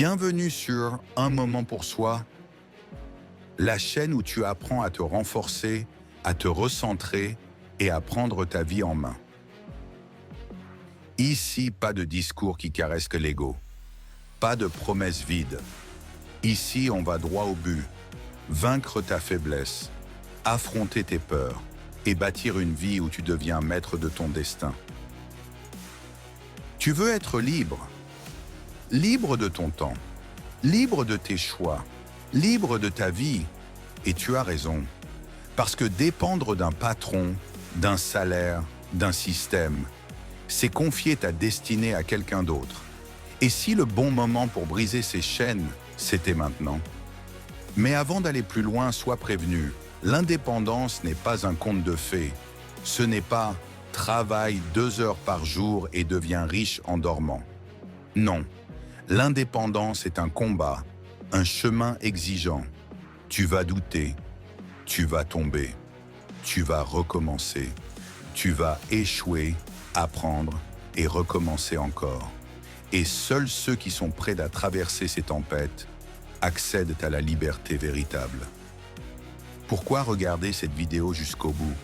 Bienvenue sur Un moment pour soi, la chaîne où tu apprends à te renforcer, à te recentrer et à prendre ta vie en main. Ici, pas de discours qui caressent que l'ego, pas de promesses vides. Ici, on va droit au but, vaincre ta faiblesse, affronter tes peurs et bâtir une vie où tu deviens maître de ton destin. Tu veux être libre, libre de ton temps, libre de tes choix, libre de ta vie. Et tu as raison, parce que dépendre d'un patron, d'un salaire, d'un système, c'est confier ta destinée à quelqu'un d'autre. Et si le bon moment pour briser ces chaînes, c'était maintenant? Mais avant d'aller plus loin, sois prévenu, l'indépendance n'est pas un conte de fées. Ce n'est pas « travaille 2 heures par jour et deviens riche en dormant ». Non, l'indépendance est un combat, un chemin exigeant. Tu vas douter, tu vas tomber, tu vas recommencer, tu vas échouer, apprendre et recommencer encore. Et seuls ceux qui sont prêts à traverser ces tempêtes accèdent à la liberté véritable. Pourquoi regarder cette vidéo jusqu'au bout?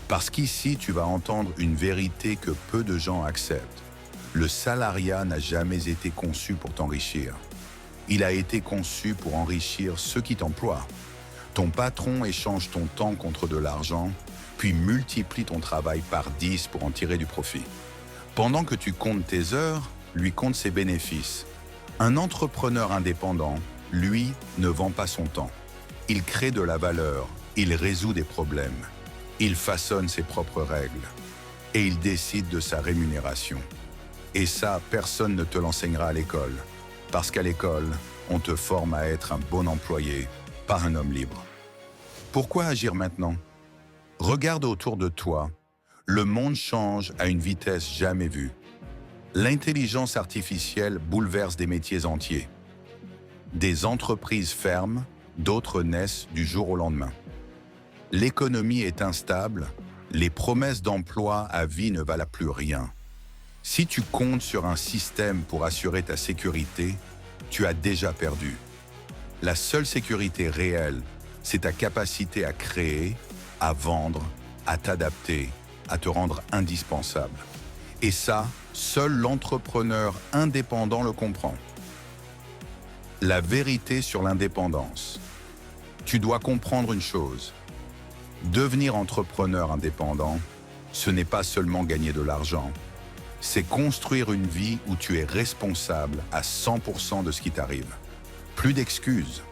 Parce qu'ici, tu vas entendre une vérité que peu de gens acceptent. Le salariat n'a jamais été conçu pour t'enrichir. Il a été conçu pour enrichir ceux qui t'emploient. Ton patron échange ton temps contre de l'argent, puis multiplie ton travail par 10 pour en tirer du profit. Pendant que tu comptes tes heures, lui compte ses bénéfices. Un entrepreneur indépendant, lui, ne vend pas son temps. Il crée de la valeur, il résout des problèmes, il façonne ses propres règles et il décide de sa rémunération. Et ça, personne ne te l'enseignera à l'école, parce qu'à l'école, on te forme à être un bon employé, pas un homme libre. Pourquoi agir maintenant? Regarde autour de toi, le monde change à une vitesse jamais vue. L'intelligence artificielle bouleverse des métiers entiers. Des entreprises ferment, d'autres naissent du jour au lendemain. L'économie est instable, les promesses d'emploi à vie ne valent plus rien. Si tu comptes sur un système pour assurer ta sécurité, tu as déjà perdu. La seule sécurité réelle, c'est ta capacité à créer, à vendre, à t'adapter, à te rendre indispensable. Et ça, seul l'entrepreneur indépendant le comprend. La vérité sur l'indépendance. Tu dois comprendre une chose. Devenir entrepreneur indépendant, ce n'est pas seulement gagner de l'argent. C'est construire une vie où tu es responsable à 100% de ce qui t'arrive. Plus d'excuses,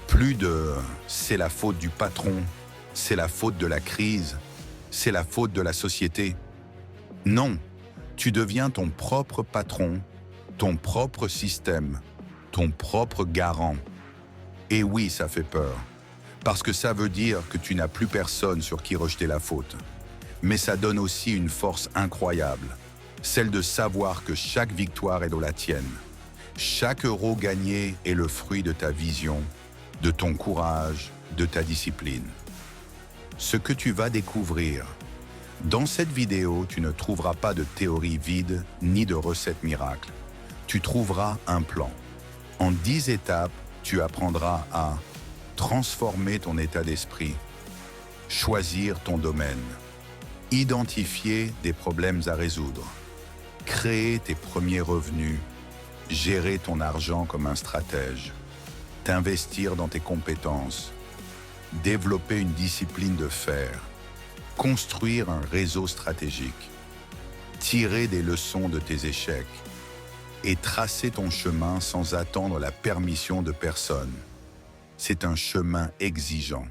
plus de « c'est la faute du patron », « c'est la faute de la crise », « c'est la faute de la société ». Non, tu deviens ton propre patron, ton propre système, ton propre garant. Et oui, ça fait peur, parce que ça veut dire que tu n'as plus personne sur qui rejeter la faute. Mais ça donne aussi une force incroyable, celle de savoir que chaque victoire est de la tienne. Chaque euro gagné est le fruit de ta vision, de ton courage, de ta discipline. Ce que tu vas découvrir. Dans cette vidéo, tu ne trouveras pas de théorie vide ni de recette miracle. Tu trouveras un plan. En 10 étapes, tu apprendras à transformer ton état d'esprit, choisir ton domaine, identifier des problèmes à résoudre, créer tes premiers revenus, gérer ton argent comme un stratège, t'investir dans tes compétences, développer une discipline de fer, construire un réseau stratégique, tirer des leçons de tes échecs et tracer ton chemin sans attendre la permission de personne. C'est un chemin exigeant,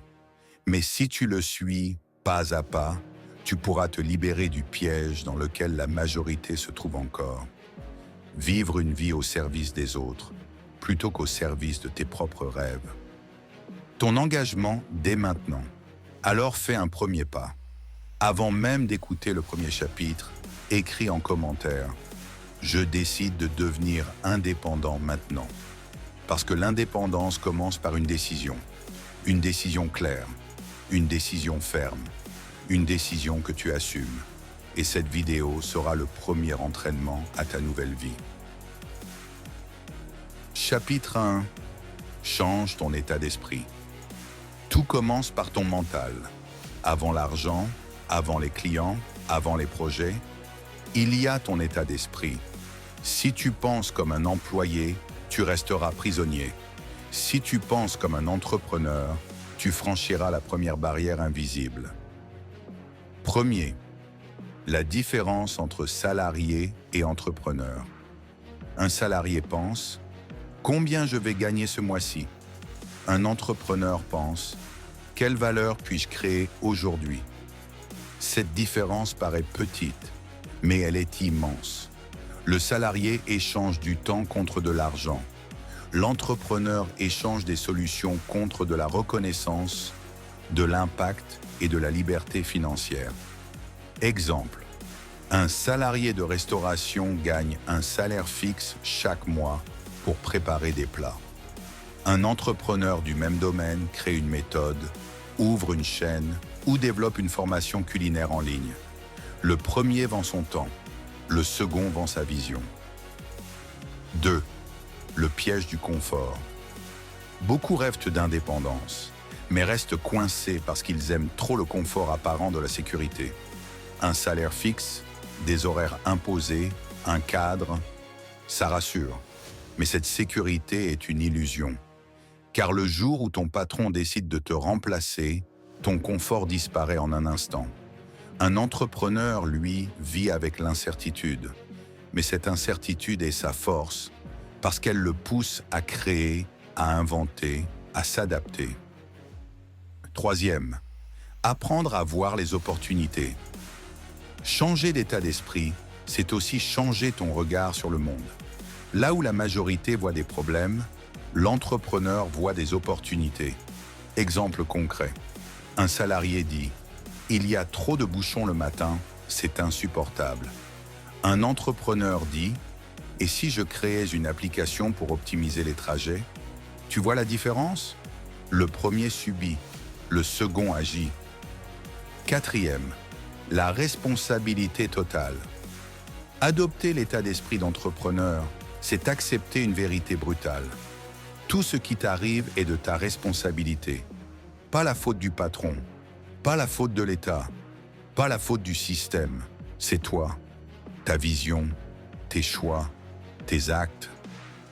mais si tu le suis pas à pas, tu pourras te libérer du piège dans lequel la majorité se trouve encore. Vivre une vie au service des autres, plutôt qu'au service de tes propres rêves. Ton engagement dès maintenant. Alors fais un premier pas. Avant même d'écouter le premier chapitre, écris en commentaire « Je décide de devenir indépendant maintenant ». Parce que l'indépendance commence par une décision claire, une décision ferme, une décision que tu assumes. Et cette vidéo sera le premier entraînement à ta nouvelle vie. Chapitre 1. Change ton état d'esprit. Tout commence par ton mental. Avant l'argent, avant les clients, avant les projets, il y a ton état d'esprit. Si tu penses comme un employé, tu resteras prisonnier. Si tu penses comme un entrepreneur, tu franchiras la première barrière invisible. Premier, la différence entre salarié et entrepreneur. Un salarié pense « Combien je vais gagner ce mois-ci » Un entrepreneur pense « Quelle valeur puis-je créer aujourd'hui » Cette différence paraît petite, mais elle est immense. Le salarié échange du temps contre de l'argent. L'entrepreneur échange des solutions contre de la reconnaissance, de l'impact et de la liberté financière. Exemple, un salarié de restauration gagne un salaire fixe chaque mois pour préparer des plats. Un entrepreneur du même domaine crée une méthode, ouvre une chaîne ou développe une formation culinaire en ligne. Le premier vend son temps, le second vend sa vision. 2. Le piège du confort. Beaucoup rêvent d'indépendance, mais restent coincés parce qu'ils aiment trop le confort apparent de la sécurité. Un salaire fixe, des horaires imposés, un cadre, ça rassure. Mais cette sécurité est une illusion. Car le jour où ton patron décide de te remplacer, ton confort disparaît en un instant. Un entrepreneur, lui, vit avec l'incertitude. Mais cette incertitude est sa force, parce qu'elle le pousse à créer, à inventer, à s'adapter. Troisième, apprendre à voir les opportunités. Changer d'état d'esprit, c'est aussi changer ton regard sur le monde. Là où la majorité voit des problèmes, l'entrepreneur voit des opportunités. Exemple concret. Un salarié dit « Il y a trop de bouchons le matin, c'est insupportable ». Un entrepreneur dit « Et si je créais une application pour optimiser les trajets ?» Tu vois la différence? Le premier subit, le second agit. Quatrième, la responsabilité totale. Adopter l'état d'esprit d'entrepreneur, c'est accepter une vérité brutale. Tout ce qui t'arrive est de ta responsabilité. Pas la faute du patron, pas la faute de l'État, pas la faute du système. C'est toi, ta vision, tes choix, tes actes.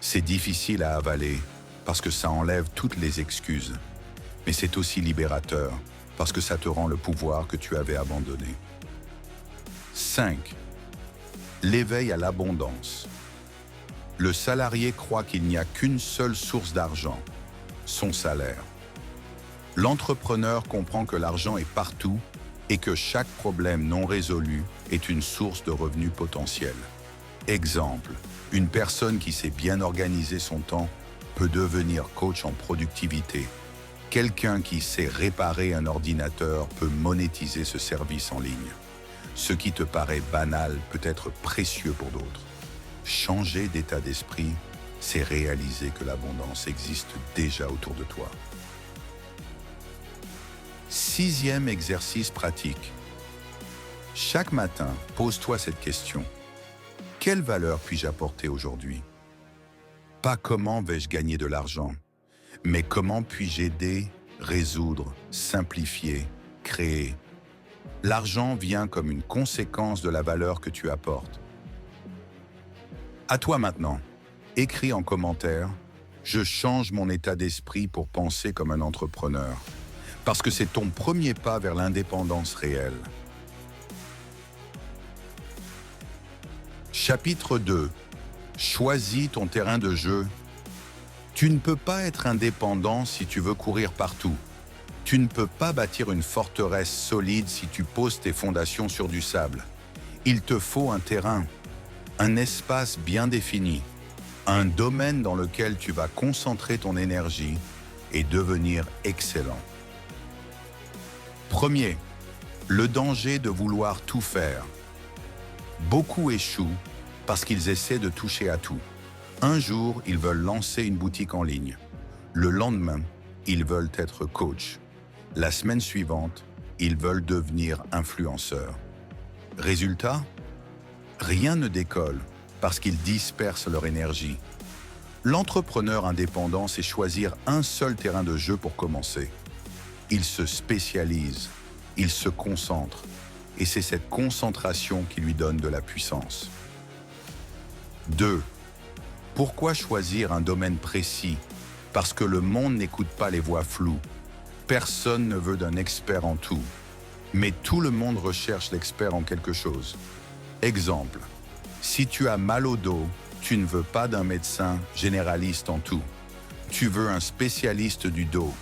C'est difficile à avaler parce que ça enlève toutes les excuses. Mais c'est aussi libérateur parce que ça te rend le pouvoir que tu avais abandonné. 5. L'éveil à l'abondance. Le salarié croit qu'il n'y a qu'une seule source d'argent, son salaire. L'entrepreneur comprend que l'argent est partout et que chaque problème non résolu est une source de revenus potentiels. Exemple, une personne qui sait bien organiser son temps peut devenir coach en productivité. Quelqu'un qui sait réparer un ordinateur peut monétiser ce service en ligne. Ce qui te paraît banal peut être précieux pour d'autres. Changer d'état d'esprit, c'est réaliser que l'abondance existe déjà autour de toi. 6e exercice pratique. Chaque matin, pose-toi cette question. Quelle valeur puis-je apporter aujourd'hui? Pas comment vais-je gagner de l'argent, mais comment puis-je aider, résoudre, simplifier, créer. L'argent vient comme une conséquence de la valeur que tu apportes. À toi maintenant, écris en commentaire « Je change mon état d'esprit pour penser comme un entrepreneur ». Parce que c'est ton premier pas vers l'indépendance réelle. Chapitre 2. Choisis ton terrain de jeu. Tu ne peux pas être indépendant si tu veux courir partout. Tu ne peux pas bâtir une forteresse solide si tu poses tes fondations sur du sable. Il te faut un terrain, un espace bien défini, un domaine dans lequel tu vas concentrer ton énergie et devenir excellent. Premier, le danger de vouloir tout faire. Beaucoup échouent parce qu'ils essaient de toucher à tout. Un jour, ils veulent lancer une boutique en ligne. Le lendemain, ils veulent être coach. La semaine suivante, ils veulent devenir influenceurs. Résultat, rien ne décolle parce qu'ils dispersent leur énergie. L'entrepreneur indépendant sait choisir un seul terrain de jeu pour commencer. Il se spécialise, il se concentre, et c'est cette concentration qui lui donne de la puissance. 2. Pourquoi choisir un domaine précis? Parce que le monde n'écoute pas les voix floues. Personne ne veut d'un expert en tout. Mais tout le monde recherche l'expert en quelque chose. Exemple, si tu as mal au dos, tu ne veux pas d'un médecin généraliste en tout. Tu veux un spécialiste du dos.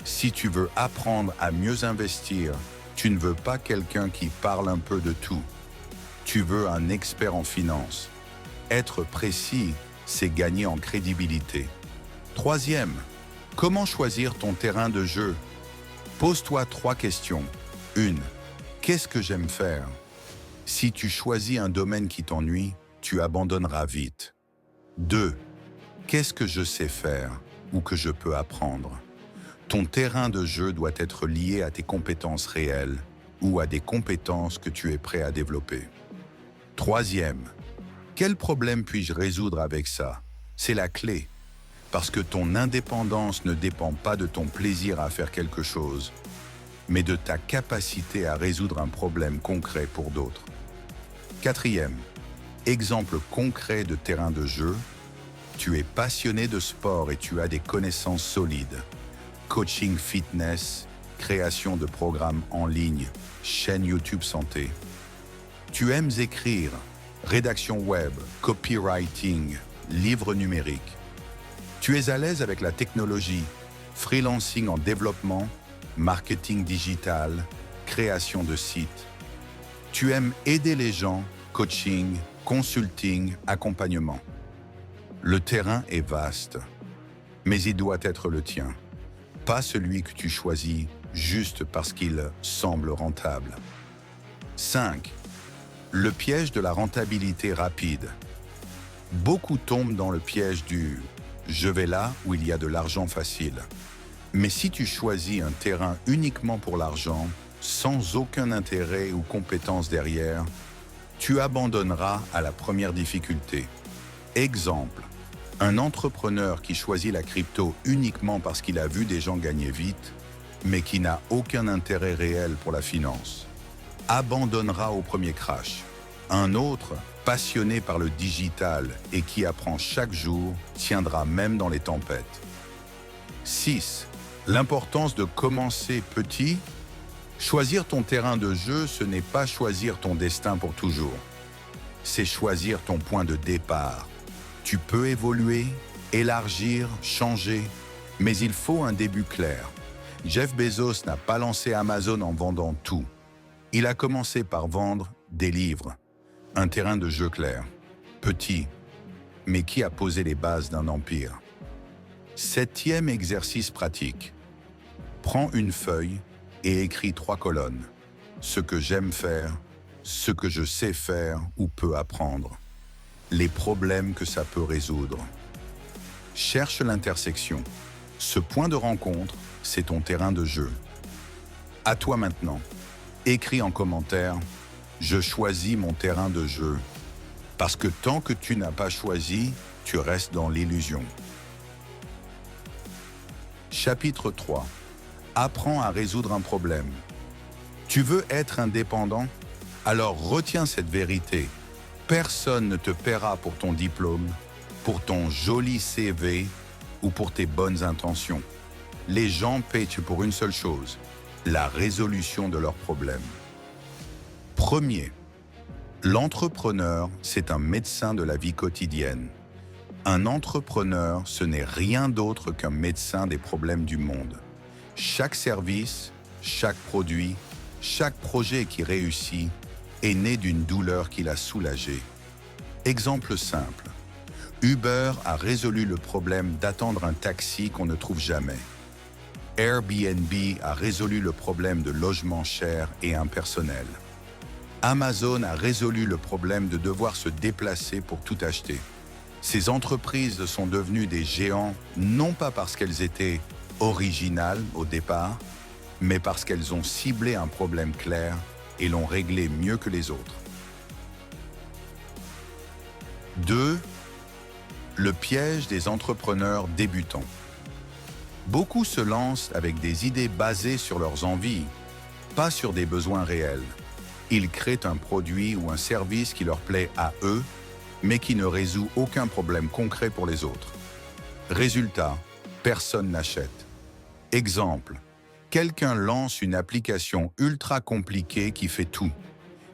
Si tu veux apprendre à mieux investir, tu ne veux pas quelqu'un qui parle un peu de tout. Tu veux un expert en finance. Être précis, c'est gagner en crédibilité. 3e, comment choisir ton terrain de jeu? Pose-toi 3 questions. 1. Qu'est-ce que j'aime faire? Si tu choisis un domaine qui t'ennuie, tu abandonneras vite. 2. Qu'est-ce que je sais faire ou que je peux apprendre? Ton terrain de jeu doit être lié à tes compétences réelles ou à des compétences que tu es prêt à développer. 3e, quel problème puis-je résoudre avec ça? C'est la clé, parce que ton indépendance ne dépend pas de ton plaisir à faire quelque chose, mais de ta capacité à résoudre un problème concret pour d'autres. 4e, exemple concret de terrain de jeu, tu es passionné de sport et tu as des connaissances solides. Coaching fitness, création de programmes en ligne, chaîne YouTube santé. Tu aimes écrire, rédaction web, copywriting, livres numériques. Tu es à l'aise avec la technologie, freelancing en développement, marketing digital, création de sites. Tu aimes aider les gens, coaching, consulting, accompagnement. Le terrain est vaste, mais il doit être le tien. Pas celui que tu choisis juste parce qu'il semble rentable. 5. Le piège de la rentabilité rapide. Beaucoup tombent dans le piège du « je vais là où il y a de l'argent facile ». Mais si tu choisis un terrain uniquement pour l'argent, sans aucun intérêt ou compétence derrière, tu abandonneras à la première difficulté. Exemple. Un entrepreneur qui choisit la crypto uniquement parce qu'il a vu des gens gagner vite, mais qui n'a aucun intérêt réel pour la finance, abandonnera au premier crash. Un autre, passionné par le digital et qui apprend chaque jour, tiendra même dans les tempêtes. 6. L'importance de commencer petit. Choisir ton terrain de jeu, ce n'est pas choisir ton destin pour toujours. C'est choisir ton point de départ. Tu peux évoluer, élargir, changer, mais il faut un début clair. Jeff Bezos n'a pas lancé Amazon en vendant tout. Il a commencé par vendre des livres, un terrain de jeu clair, petit, mais qui a posé les bases d'un empire. 7e exercice pratique. Prends une feuille et écris 3 colonnes. Ce que j'aime faire, ce que je sais faire ou peux apprendre. Les problèmes que ça peut résoudre. Cherche l'intersection. Ce point de rencontre, c'est ton terrain de jeu. À toi maintenant. Écris en commentaire « Je choisis mon terrain de jeu ». Parce que tant que tu n'as pas choisi, tu restes dans l'illusion. Chapitre 3. Apprends à résoudre un problème. Tu veux être indépendant? Alors retiens cette vérité. Personne ne te paiera pour ton diplôme, pour ton joli CV ou pour tes bonnes intentions. Les gens paient pour une seule chose, la résolution de leurs problèmes. Premier, l'entrepreneur, c'est un médecin de la vie quotidienne. Un entrepreneur, ce n'est rien d'autre qu'un médecin des problèmes du monde. Chaque service, chaque produit, chaque projet qui réussit est né d'une douleur qui l'a soulagé. Exemple simple. Uber a résolu le problème d'attendre un taxi qu'on ne trouve jamais. Airbnb a résolu le problème de logement cher et impersonnel. Amazon a résolu le problème de devoir se déplacer pour tout acheter. Ces entreprises sont devenues des géants non pas parce qu'elles étaient originales au départ, mais parce qu'elles ont ciblé un problème clair et l'ont réglé mieux que les autres. 2. Le piège des entrepreneurs débutants. Beaucoup se lancent avec des idées basées sur leurs envies, pas sur des besoins réels. Ils créent un produit ou un service qui leur plaît à eux, mais qui ne résout aucun problème concret pour les autres. Résultat, personne n'achète. Exemple, quelqu'un lance une application ultra compliquée qui fait tout.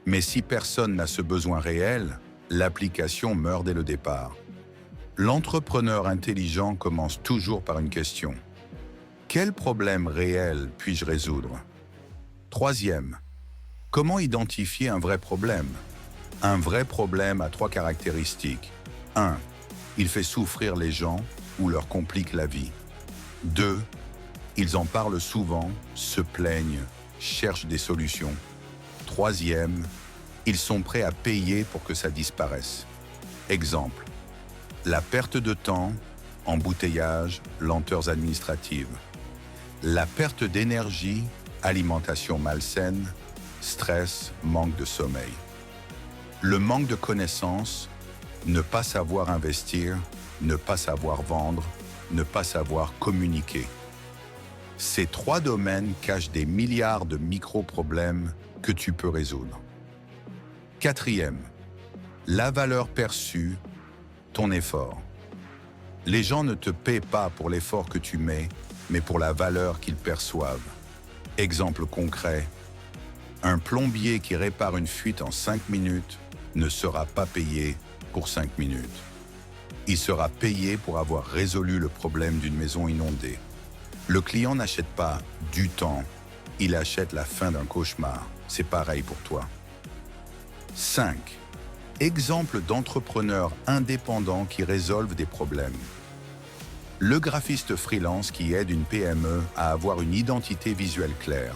Mais si personne n'a ce besoin réel, l'application meurt dès le départ. L'entrepreneur intelligent commence toujours par une question. Quel problème réel puis-je résoudre? Troisième, comment identifier un vrai problème? Un vrai problème a 3 caractéristiques. 1. Il fait souffrir les gens ou leur complique la vie. 2. Ils en parlent souvent, se plaignent, cherchent des solutions. Troisième, ils sont prêts à payer pour que ça disparaisse. Exemple, la perte de temps, embouteillage, lenteurs administratives. La perte d'énergie, alimentation malsaine, stress, manque de sommeil. Le manque de connaissances, ne pas savoir investir, ne pas savoir vendre, ne pas savoir communiquer. Ces 3 domaines cachent des milliards de micro-problèmes que tu peux résoudre. Quatrième, la valeur perçue, ton effort. Les gens ne te paient pas pour l'effort que tu mets, mais pour la valeur qu'ils perçoivent. Exemple concret, un plombier qui répare une fuite en 5 minutes ne sera pas payé pour 5 minutes. Il sera payé pour avoir résolu le problème d'une maison inondée. Le client n'achète pas du temps, il achète la fin d'un cauchemar. C'est pareil pour toi. 5. Exemple d'entrepreneurs indépendants qui résolvent des problèmes. Le graphiste freelance qui aide une PME à avoir une identité visuelle claire.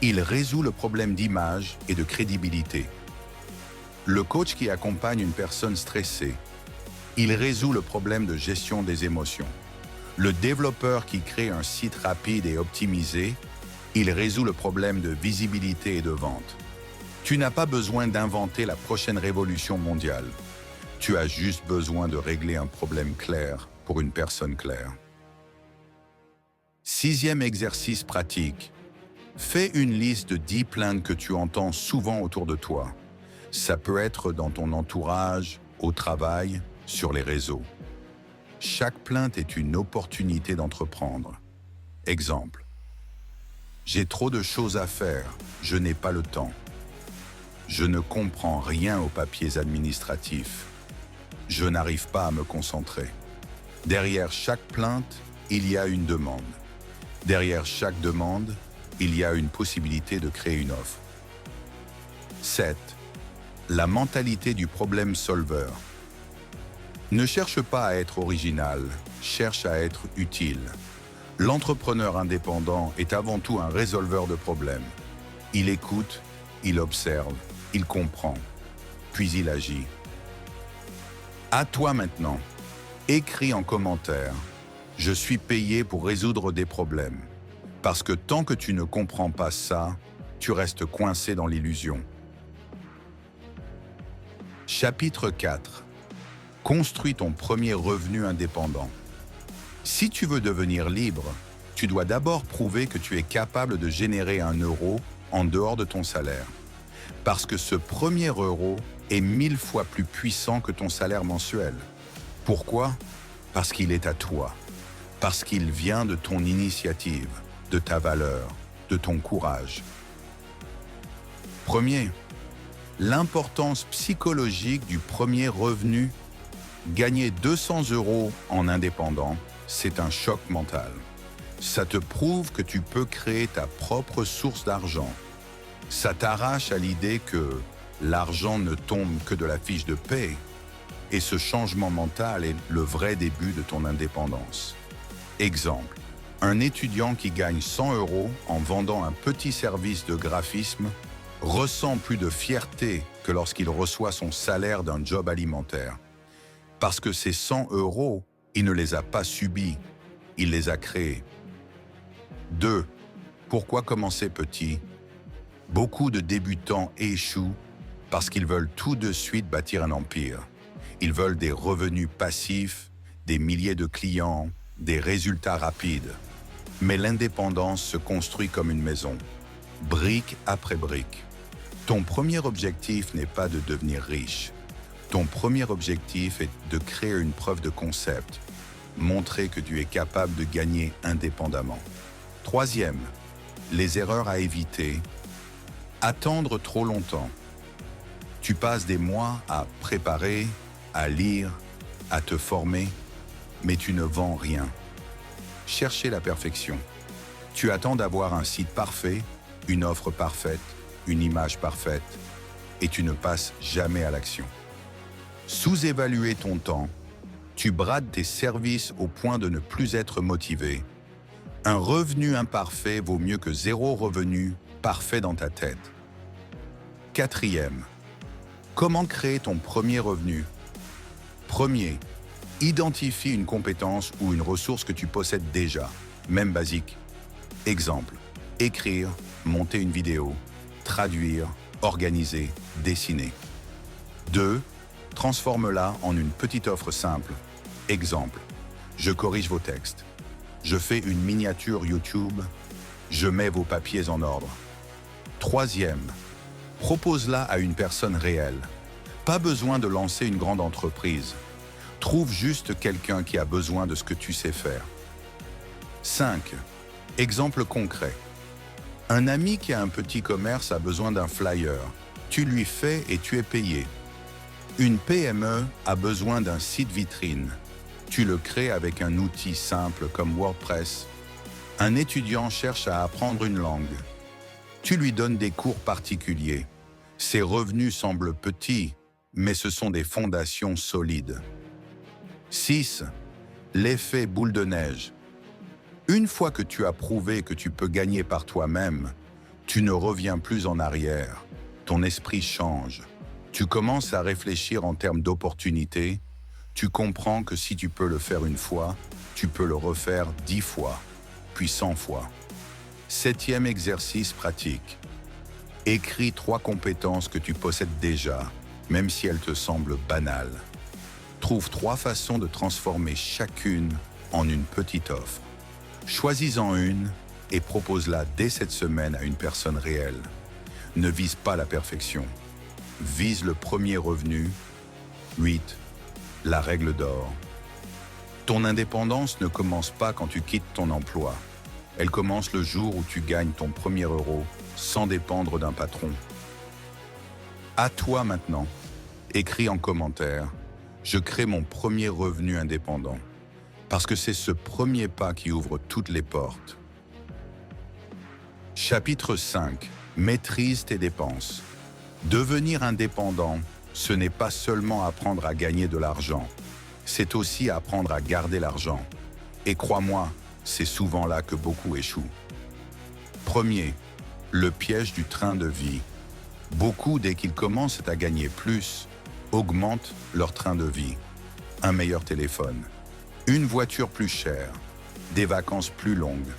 Il résout le problème d'image et de crédibilité. Le coach qui accompagne une personne stressée. Il résout le problème de gestion des émotions. Le développeur qui crée un site rapide et optimisé. Il résout le problème de visibilité et de vente. Tu n'as pas besoin d'inventer la prochaine révolution mondiale. Tu as juste besoin de régler un problème clair pour une personne claire. 6e exercice pratique. Fais une liste de 10 plaintes que tu entends souvent autour de toi. Ça peut être dans ton entourage, au travail, sur les réseaux. Chaque plainte est une opportunité d'entreprendre. Exemple. J'ai trop de choses à faire, je n'ai pas le temps. Je ne comprends rien aux papiers administratifs. Je n'arrive pas à me concentrer. Derrière chaque plainte, il y a une demande. Derrière chaque demande, il y a une possibilité de créer une offre. 7. La mentalité du problème solver. Ne cherche pas à être original, cherche à être utile. L'entrepreneur indépendant est avant tout un résolveur de problèmes. Il écoute, il observe, il comprend, puis il agit. À toi maintenant, écris en commentaire « Je suis payé pour résoudre des problèmes ». Parce que tant que tu ne comprends pas ça, tu restes coincé dans l'illusion. Chapitre 4. Construis ton premier revenu indépendant. Si tu veux devenir libre, tu dois d'abord prouver que tu es capable de générer 1 euro en dehors de ton salaire. Parce que ce premier euro est 1000 fois plus puissant que ton salaire mensuel. Pourquoi? Parce qu'il est à toi. Parce qu'il vient de ton initiative, de ta valeur, de ton courage. Premier, l'importance psychologique du premier revenu. Gagner 200 euros en indépendant, c'est un choc mental. Ça te prouve que tu peux créer ta propre source d'argent. Ça t'arrache à l'idée que l'argent ne tombe que de la fiche de paie. Et ce changement mental est le vrai début de ton indépendance. Exemple, un étudiant qui gagne 100 euros en vendant un petit service de graphisme ressent plus de fierté que lorsqu'il reçoit son salaire d'un job alimentaire. Parce que ces 100 euros, il ne les a pas subis, il les a créés. 2. Pourquoi commencer petit? Beaucoup de débutants échouent parce qu'ils veulent tout de suite bâtir un empire. Ils veulent des revenus passifs, des milliers de clients, des résultats rapides. Mais l'indépendance se construit comme une maison, brique après brique. Ton premier objectif n'est pas de devenir riche. Ton premier objectif est de créer une preuve de concept, montrer que tu es capable de gagner indépendamment. Troisième, les erreurs à éviter. Attendre trop longtemps. Tu passes des mois à préparer, à lire, à te former, mais tu ne vends rien. Chercher la perfection. Tu attends d'avoir un site parfait, une offre parfaite, une image parfaite, et tu ne passes jamais à l'action. Sous-évaluer ton temps. Tu brades tes services au point de ne plus être motivé. Un revenu imparfait vaut mieux que 0 revenu parfait dans ta tête. Quatrième, comment créer ton premier revenu? Premier, identifie une compétence ou une ressource que tu possèdes déjà, même basique. Exemple, écrire, monter une vidéo, traduire, organiser, dessiner. 2. Transforme-la en une petite offre simple. Exemple, je corrige vos textes. Je fais une miniature YouTube. Je mets vos papiers en ordre. Troisième, propose-la à une personne réelle. Pas besoin de lancer une grande entreprise. Trouve juste quelqu'un qui a besoin de ce que tu sais faire. 5. Exemple concret. Un ami qui a un petit commerce a besoin d'un flyer. Tu lui fais et tu es payé. Une PME a besoin d'un site vitrine. Tu le crées avec un outil simple comme WordPress. Un étudiant cherche à apprendre une langue. Tu lui donnes des cours particuliers. Ses revenus semblent petits, mais ce sont des fondations solides. 6. L'effet boule de neige. Une fois que tu as prouvé que tu peux gagner par toi-même, tu ne reviens plus en arrière. Ton esprit change. Tu commences à réfléchir en termes d'opportunités. Tu comprends que si tu peux le faire une fois, tu peux le refaire 10 fois, puis 100 fois. 7e exercice pratique. Écris 3 compétences que tu possèdes déjà, même si elles te semblent banales. Trouve 3 façons de transformer chacune en une petite offre. Choisis-en une et propose-la dès cette semaine à une personne réelle. Ne vise pas la perfection. Vise le premier revenu. 8. La règle d'or. Ton indépendance ne commence pas quand tu quittes ton emploi. Elle commence le jour où tu gagnes ton premier euro sans dépendre d'un patron. À toi maintenant. Écris en commentaire. Je crée mon premier revenu indépendant. Parce que c'est ce premier pas qui ouvre toutes les portes. Chapitre 5. Maîtrise tes dépenses. Devenir indépendant, ce n'est pas seulement apprendre à gagner de l'argent. C'est aussi apprendre à garder l'argent. Et crois-moi, c'est souvent là que beaucoup échouent. Premier, le piège du train de vie. Beaucoup, dès qu'ils commencent à gagner plus, augmentent leur train de vie. Un meilleur téléphone, une voiture plus chère, des vacances plus longues.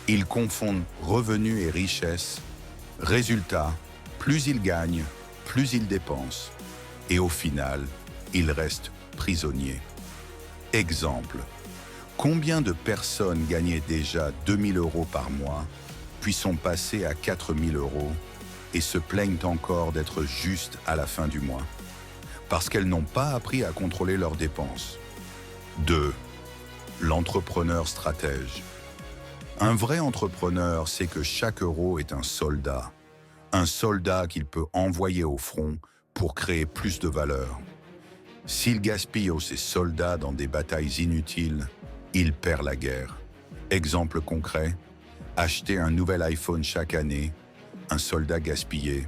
Ils confondent revenus et richesse. Résultat, plus ils gagnent, plus ils dépensent. Et au final, ils restent prisonniers. Exemple, combien de personnes gagnaient déjà 2 000 € par mois, puis sont passées à 4 000 € et se plaignent encore d'être juste à la fin du mois? Parce qu'elles n'ont pas appris à contrôler leurs dépenses. 2. L'entrepreneur stratège. Un vrai entrepreneur sait que chaque euro est un soldat qu'il peut envoyer au front pour créer plus de valeur. S'il gaspille ses soldats dans des batailles inutiles, il perd la guerre. Exemple concret, acheter un nouvel iPhone chaque année, un soldat gaspillé.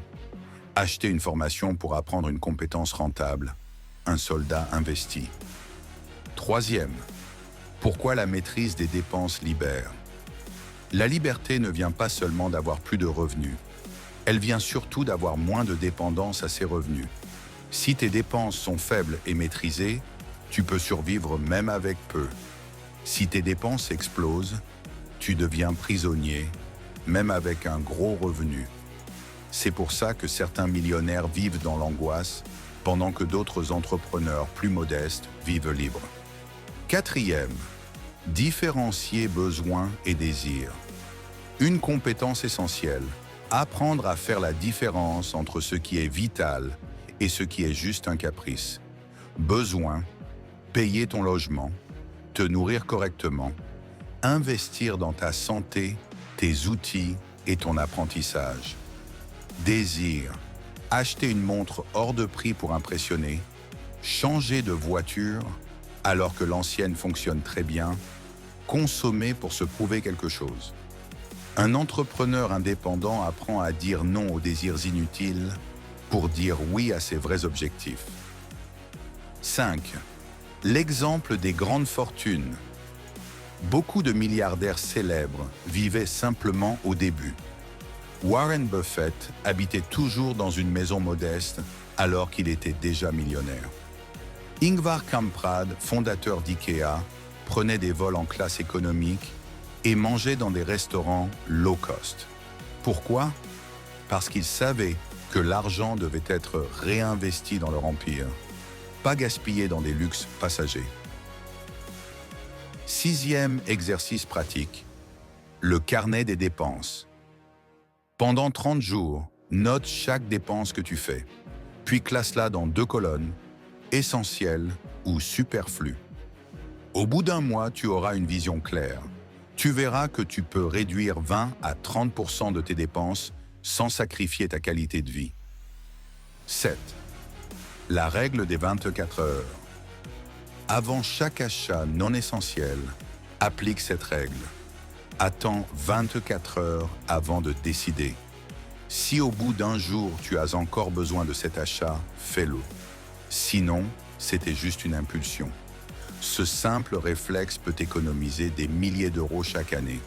Acheter une formation pour apprendre une compétence rentable, un soldat investi. Troisième, pourquoi la maîtrise des dépenses libère? La liberté ne vient pas seulement d'avoir plus de revenus. Elle vient surtout d'avoir moins de dépendance à ses revenus. Si tes dépenses sont faibles et maîtrisées, tu peux survivre même avec peu. Si tes dépenses explosent, tu deviens prisonnier, même avec un gros revenu. C'est pour ça que certains millionnaires vivent dans l'angoisse, pendant que d'autres entrepreneurs plus modestes vivent libres. Quatrième, différencier besoins et désirs. Une compétence essentielle, apprendre à faire la différence entre ce qui est vital et ce qui est juste un caprice. Besoin, payer ton logement, te nourrir correctement, investir dans ta santé, tes outils et ton apprentissage. Désir, acheter une montre hors de prix pour impressionner, changer de voiture alors que l'ancienne fonctionne très bien, consommer pour se prouver quelque chose. Un entrepreneur indépendant apprend à dire non aux désirs inutiles pour dire oui à ses vrais objectifs. 5. L'exemple des grandes fortunes. Beaucoup de milliardaires célèbres vivaient simplement au début. Warren Buffett habitait toujours dans une maison modeste alors qu'il était déjà millionnaire. Ingvar Kamprad, fondateur d'IKEA, prenait des vols en classe économique et mangeait dans des restaurants low cost. Pourquoi? Parce qu'il savait que l'argent devait être réinvesti dans leur empire, pas gaspillé dans des luxes passagers. 6e exercice pratique, le carnet des dépenses. Pendant 30 jours, note chaque dépense que tu fais, puis classe-la dans 2 colonnes, essentiel ou superflu. Au bout d'un mois, tu auras une vision claire. Tu verras que tu peux réduire 20 à 30% de tes dépenses sans sacrifier ta qualité de vie. 7. La règle des 24 heures. Avant chaque achat non essentiel, applique cette règle. Attends 24 heures avant de décider. Si au bout d'un jour tu as encore besoin de cet achat, fais-le. Sinon, c'était juste une impulsion. Ce simple réflexe peut économiser des milliers d'euros chaque année.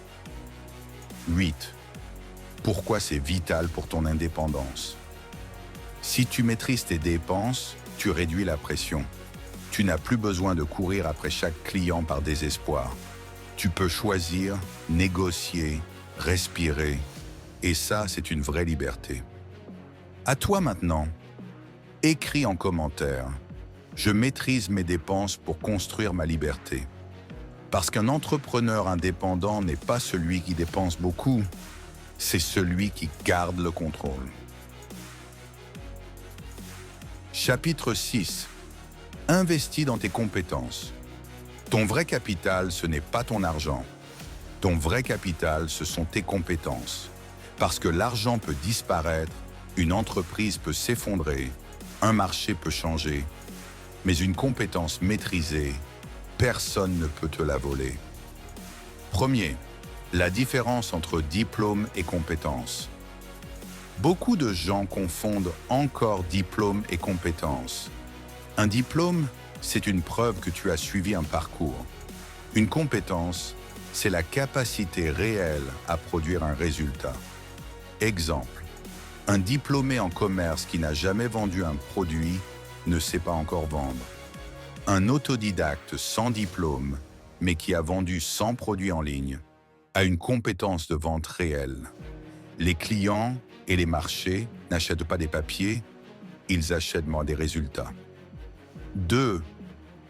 8. Pourquoi c'est vital pour ton indépendance? Si tu maîtrises tes dépenses, tu réduis la pression. Tu n'as plus besoin de courir après chaque client par désespoir. Tu peux choisir, négocier, respirer. Et ça, c'est une vraie liberté. À toi maintenant. Écris en commentaire. Je maîtrise mes dépenses pour construire ma liberté. Parce qu'un entrepreneur indépendant n'est pas celui qui dépense beaucoup, c'est celui qui garde le contrôle. Chapitre 6. Investis dans tes compétences. Ton vrai capital, ce n'est pas ton argent. Ton vrai capital, ce sont tes compétences. Parce que l'argent peut disparaître, une entreprise peut s'effondrer, un marché peut changer, mais une compétence maîtrisée, personne ne peut te la voler. Premier, la différence entre diplôme et compétence. Beaucoup de gens confondent encore diplôme et compétence. Un diplôme, c'est une preuve que tu as suivi un parcours. Une compétence, c'est la capacité réelle à produire un résultat. Exemple, un diplômé en commerce qui n'a jamais vendu un produit ne sait pas encore vendre. Un autodidacte sans diplôme, mais qui a vendu 100 produits en ligne, a une compétence de vente réelle. Les clients et les marchés n'achètent pas des papiers, ils achètent des résultats. 2.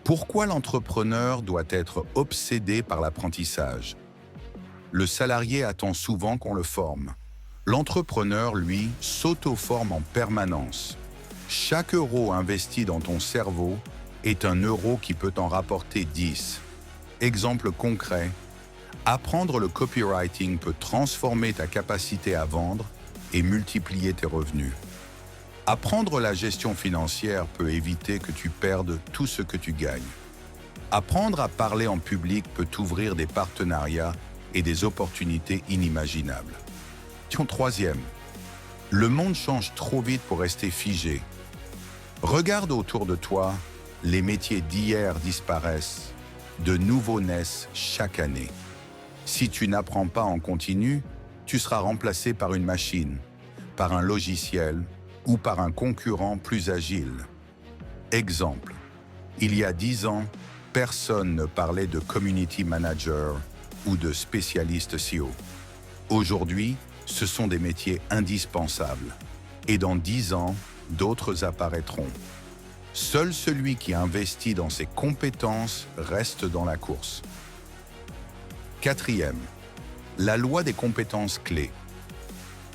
Pourquoi l'entrepreneur doit être obsédé par l'apprentissage? Le salarié attend souvent qu'on le forme. L'entrepreneur, lui, s'auto-forme en permanence. Chaque euro investi dans ton cerveau est un euro qui peut t'en rapporter 10. Exemple concret, apprendre le copywriting peut transformer ta capacité à vendre et multiplier tes revenus. Apprendre la gestion financière peut éviter que tu perdes tout ce que tu gagnes. Apprendre à parler en public peut t'ouvrir des partenariats et des opportunités inimaginables. Troisième, le monde change trop vite pour rester figé. Regarde autour de toi, les métiers d'hier disparaissent, de nouveaux naissent chaque année. Si tu n'apprends pas en continu, tu seras remplacé par une machine, par un logiciel ou par un concurrent plus agile. Exemple, il y a 10 ans, personne ne parlait de community manager ou de spécialiste SEO. Aujourd'hui, ce sont des métiers indispensables. Et dans 10 ans, d'autres apparaîtront. Seul celui qui investit dans ses compétences reste dans la course. Quatrième, la loi des compétences clés.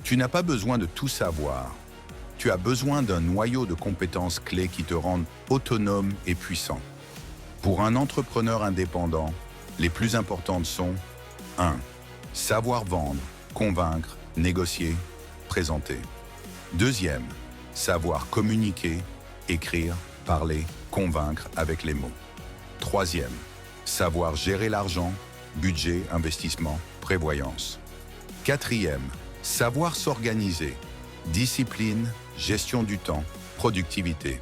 Tu n'as pas besoin de tout savoir. Tu as besoin d'un noyau de compétences clés qui te rendent autonome et puissant. Pour un entrepreneur indépendant, les plus importantes sont 1. Savoir vendre, convaincre, négocier, présenter. Deuxième, savoir communiquer, écrire, parler, convaincre avec les mots. Troisième, savoir gérer l'argent, budget, investissement, prévoyance. Quatrième, savoir s'organiser, discipline, gestion du temps, productivité.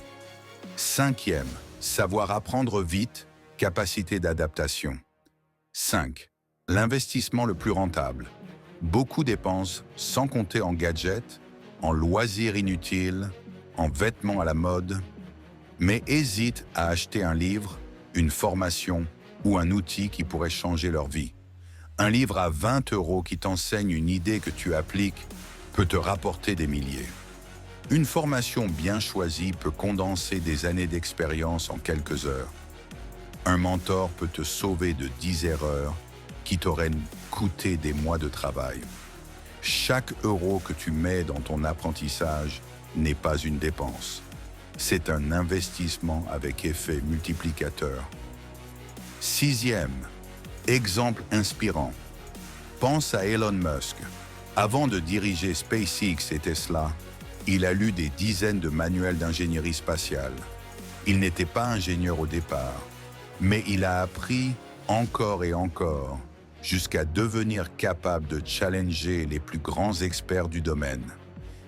Cinquième, savoir apprendre vite, capacité d'adaptation. 5. L'investissement le plus rentable. Beaucoup dépensent sans compter en gadgets, en loisirs inutiles, en vêtements à la mode, mais hésitent à acheter un livre, une formation ou un outil qui pourrait changer leur vie. Un livre à 20 € qui t'enseigne une idée que tu appliques peut te rapporter des milliers. Une formation bien choisie peut condenser des années d'expérience en quelques heures. Un mentor peut te sauver de 10 erreurs qui t'auraient coûté des mois de travail. Chaque euro que tu mets dans ton apprentissage n'est pas une dépense. C'est un investissement avec effet multiplicateur. Sixième, exemple inspirant. Pense à Elon Musk. Avant de diriger SpaceX et Tesla, il a lu des dizaines de manuels d'ingénierie spatiale. Il n'était pas ingénieur au départ, mais il a appris encore et encore jusqu'à devenir capable de challenger les plus grands experts du domaine.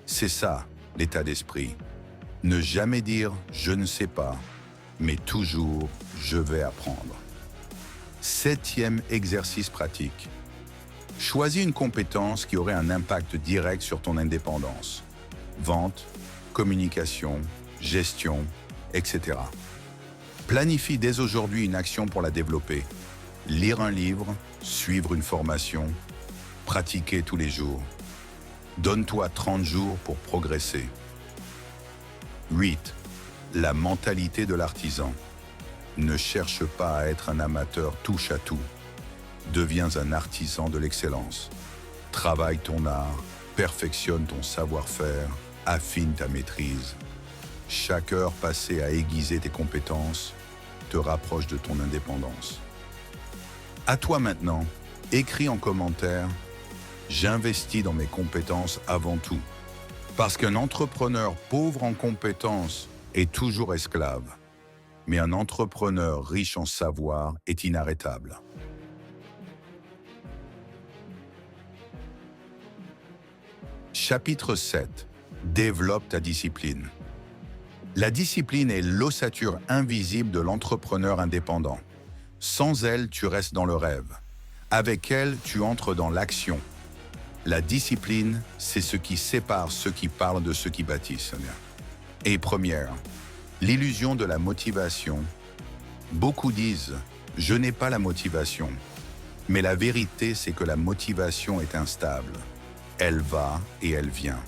C'est ça, l'état d'esprit. Ne jamais dire « je ne sais pas », mais toujours « je vais apprendre ». Septième exercice pratique. Choisis une compétence qui aurait un impact direct sur ton indépendance. Vente, communication, gestion, etc. Planifie dès aujourd'hui une action pour la développer. Lire un livre, suivre une formation, pratiquer tous les jours. Donne-toi 30 jours pour progresser. 8. La mentalité de l'artisan. Ne cherche pas à être un amateur touche-à-tout. Deviens un artisan de l'excellence. Travaille ton art, perfectionne ton savoir-faire, affine ta maîtrise. Chaque heure passée à aiguiser tes compétences te rapproche de ton indépendance. À toi maintenant, écris en commentaire « J'investis dans mes compétences avant tout ». Parce qu'un entrepreneur pauvre en compétences est toujours esclave, mais un entrepreneur riche en savoir est inarrêtable. Chapitre 7. Développe ta discipline. La discipline est l'ossature invisible de l'entrepreneur indépendant. Sans elle, tu restes dans le rêve. Avec elle, tu entres dans l'action. La discipline, c'est ce qui sépare ceux qui parlent de ceux qui bâtissent. Et première, l'illusion de la motivation. Beaucoup disent « je n'ai pas la motivation ». Mais la vérité, c'est que la motivation est instable. Elle va et elle vient.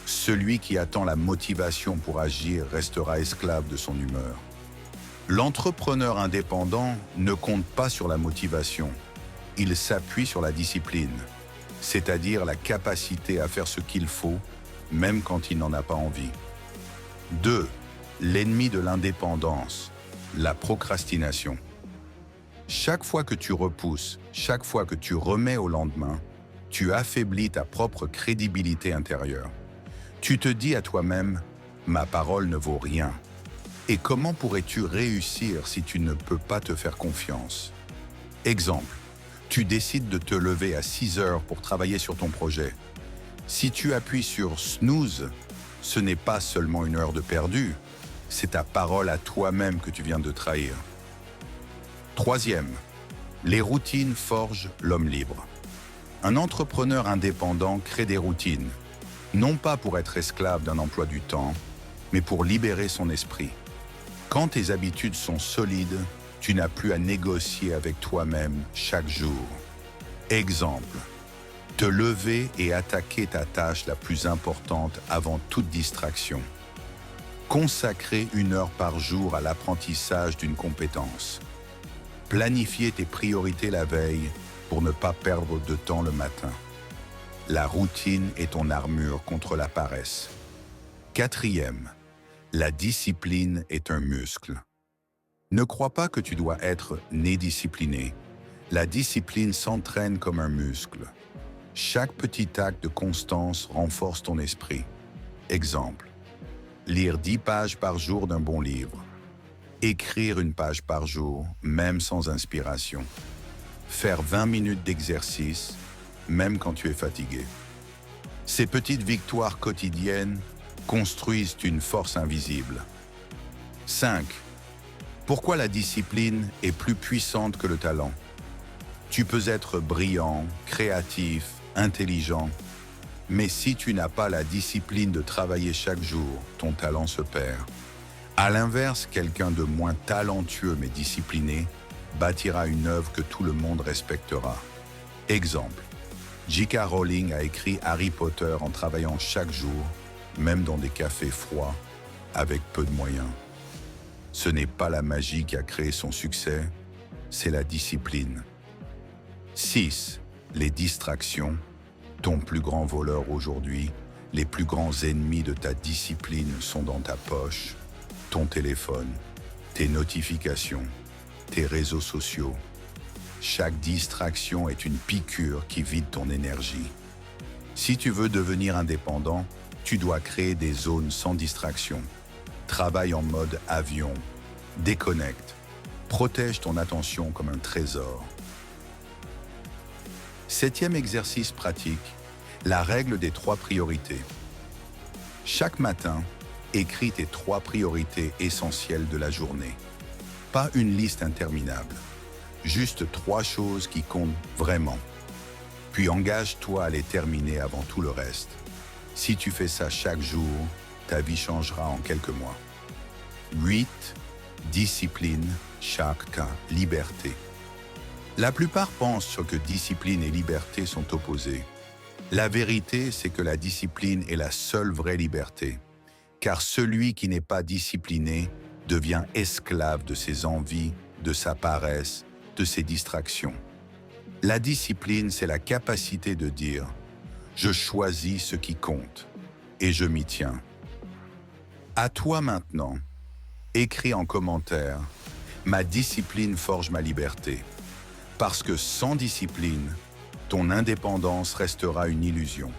Celui qui attend la motivation pour agir restera esclave de son humeur. L'entrepreneur indépendant ne compte pas sur la motivation. Il s'appuie sur la discipline, c'est-à-dire la capacité à faire ce qu'il faut, même quand il n'en a pas envie. 2. L'ennemi de l'indépendance, la procrastination. Chaque fois que tu repousses, chaque fois que tu remets au lendemain, tu affaiblis ta propre crédibilité intérieure. Tu te dis à toi-même « ma parole ne vaut rien ». Et comment pourrais-tu réussir si tu ne peux pas te faire confiance? Exemple, tu décides de te lever à 6 heures pour travailler sur ton projet. Si tu appuies sur « snooze », ce n'est pas seulement une heure de perdu, c'est ta parole à toi-même que tu viens de trahir. Troisième, les routines forgent l'homme libre. Un entrepreneur indépendant crée des routines, non pas pour être esclave d'un emploi du temps, mais pour libérer son esprit. Quand tes habitudes sont solides, tu n'as plus à négocier avec toi-même chaque jour. Exemple, te lever et attaquer ta tâche la plus importante avant toute distraction. Consacrer 1 heure par jour à l'apprentissage d'une compétence. Planifier tes priorités la veille pour ne pas perdre de temps le matin. La routine est ton armure contre la paresse. 4e, la discipline est un muscle. Ne crois pas que tu dois être né discipliné. La discipline s'entraîne comme un muscle. Chaque petit acte de constance renforce ton esprit. Exemple, lire 10 pages par jour d'un bon livre. Écrire 1 page par jour, même sans inspiration. Faire 20 minutes d'exercice, même quand tu es fatigué. Ces petites victoires quotidiennes construisent une force invisible. 5. Pourquoi la discipline est plus puissante que le talent? Tu peux être brillant, créatif, intelligent, mais si tu n'as pas la discipline de travailler chaque jour, ton talent se perd. À l'inverse, quelqu'un de moins talentueux mais discipliné bâtira une œuvre que tout le monde respectera. Exemple, J.K. Rowling a écrit Harry Potter en travaillant chaque jour, même dans des cafés froids, avec peu de moyens. Ce n'est pas la magie qui a créé son succès, c'est la discipline. 6. Les distractions. Ton plus grand voleur aujourd'hui, les plus grands ennemis de ta discipline sont dans ta poche, ton téléphone, tes notifications, tes réseaux sociaux. Chaque distraction est une piqûre qui vide ton énergie. Si tu veux devenir indépendant, tu dois créer des zones sans distraction. Travaille en mode avion, déconnecte, protège ton attention comme un trésor. 7e exercice pratique, la règle des 3 priorités. Chaque matin, écris tes 3 priorités essentielles de la journée. Pas une liste interminable, juste 3 choses qui comptent vraiment. Puis engage-toi à les terminer avant tout le reste. Si tu fais ça chaque jour, ta vie changera en quelques mois. 8. Discipline, chacun, liberté. La plupart pensent que discipline et liberté sont opposés. La vérité, c'est que la discipline est la seule vraie liberté, car celui qui n'est pas discipliné devient esclave de ses envies, de sa paresse, de ses distractions. La discipline, c'est la capacité de dire « Je choisis ce qui compte et je m'y tiens ». À toi maintenant, écris en commentaire « Ma discipline forge ma liberté ». Parce que sans discipline, ton indépendance restera une illusion.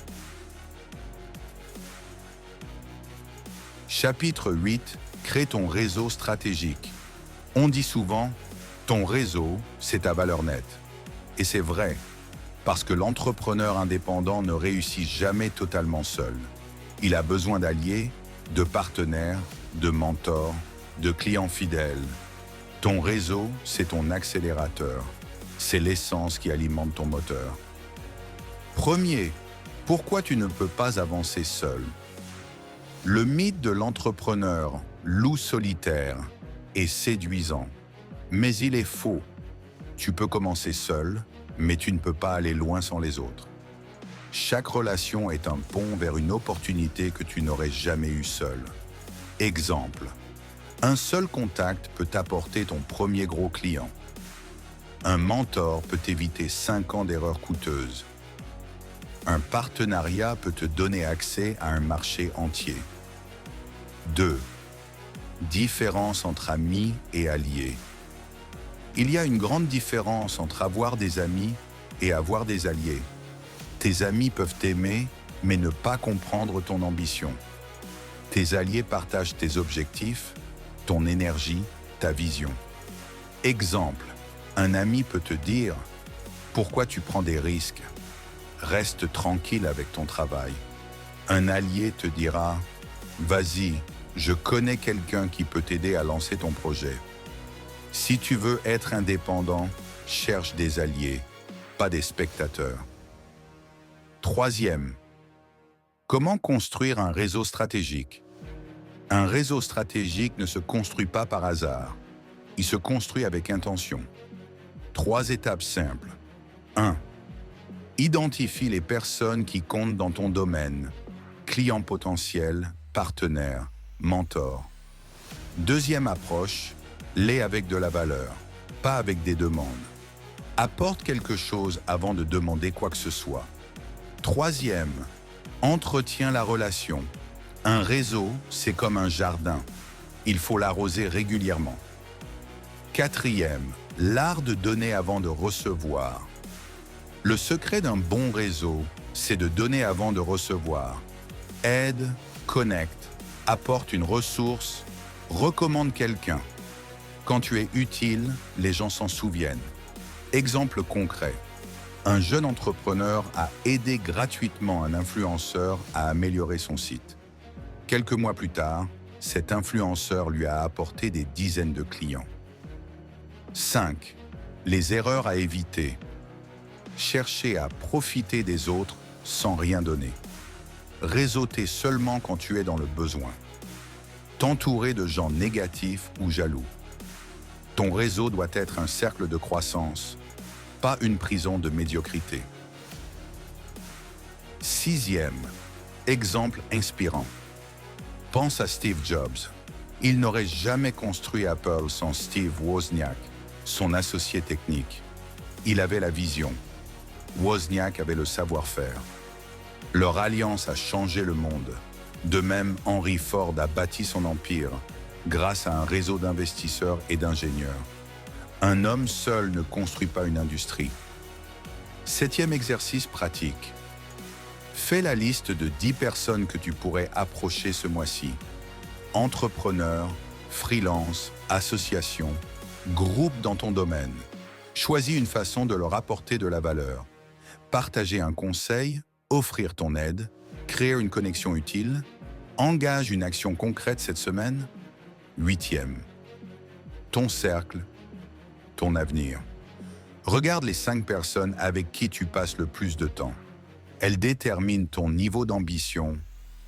Chapitre 8. Crée ton réseau stratégique. On dit souvent, ton réseau, c'est ta valeur nette. Et c'est vrai, parce que l'entrepreneur indépendant ne réussit jamais totalement seul. Il a besoin d'alliés, de partenaires, de mentors, de clients fidèles. Ton réseau, c'est ton accélérateur. C'est l'essence qui alimente ton moteur. Premier, pourquoi tu ne peux pas avancer seul? Le mythe de l'entrepreneur, loup solitaire, est séduisant, mais il est faux. Tu peux commencer seul, mais tu ne peux pas aller loin sans les autres. Chaque relation est un pont vers une opportunité que tu n'aurais jamais eue seul. Exemple, un seul contact peut t'apporter ton premier gros client. Un mentor peut t'éviter 5 ans d'erreurs coûteuses. Un partenariat peut te donner accès à un marché entier. 2. Différence entre amis et alliés. Il y a une grande différence entre avoir des amis et avoir des alliés. Tes amis peuvent t'aimer, mais ne pas comprendre ton ambition. Tes alliés partagent tes objectifs, ton énergie, ta vision. Exemple, un ami peut te dire « Pourquoi tu prends des risques ? Reste tranquille avec ton travail. » Un allié te dira « Vas-y, je connais quelqu'un qui peut t'aider à lancer ton projet. » Si tu veux être indépendant, cherche des alliés, pas des spectateurs. 3e, comment construire un réseau stratégique? Un réseau stratégique ne se construit pas par hasard. Il se construit avec intention. 3 étapes simples. 1. Identifie les personnes qui comptent dans ton domaine, clients potentiels, partenaires, mentor. Deuxième approche, l'est avec de la valeur, pas avec des demandes. Apporte quelque chose avant de demander quoi que ce soit. Troisième, entretiens la relation. Un réseau, c'est comme un jardin. Il faut l'arroser régulièrement. Quatrième, l'art de donner avant de recevoir. Le secret d'un bon réseau, c'est de donner avant de recevoir. Aide, connecte, apporte une ressource, recommande quelqu'un. Quand tu es utile, les gens s'en souviennent. Exemple concret. Un jeune entrepreneur a aidé gratuitement un influenceur à améliorer son site. Quelques mois plus tard, cet influenceur lui a apporté des dizaines de clients. 5. Les erreurs à éviter. Chercher à profiter des autres sans rien donner. Réseauter seulement quand tu es dans le besoin. T'entourer de gens négatifs ou jaloux. Ton réseau doit être un cercle de croissance, pas une prison de médiocrité. 6e, exemple inspirant. Pense à Steve Jobs. Il n'aurait jamais construit Apple sans Steve Wozniak, son associé technique. Il avait la vision. Wozniak avait le savoir-faire. Leur alliance a changé le monde. De même, Henry Ford a bâti son empire grâce à un réseau d'investisseurs et d'ingénieurs. Un homme seul ne construit pas une industrie. 7e exercice pratique. Fais la liste de 10 personnes que tu pourrais approcher ce mois-ci. Entrepreneurs, freelance, associations, groupes dans ton domaine. Choisis une façon de leur apporter de la valeur. Partager un conseil, offrir ton aide, créer une connexion utile, engage une action concrète cette semaine. 8e. Ton cercle, ton avenir. Regarde les 5 personnes avec qui tu passes le plus de temps. Elles déterminent ton niveau d'ambition,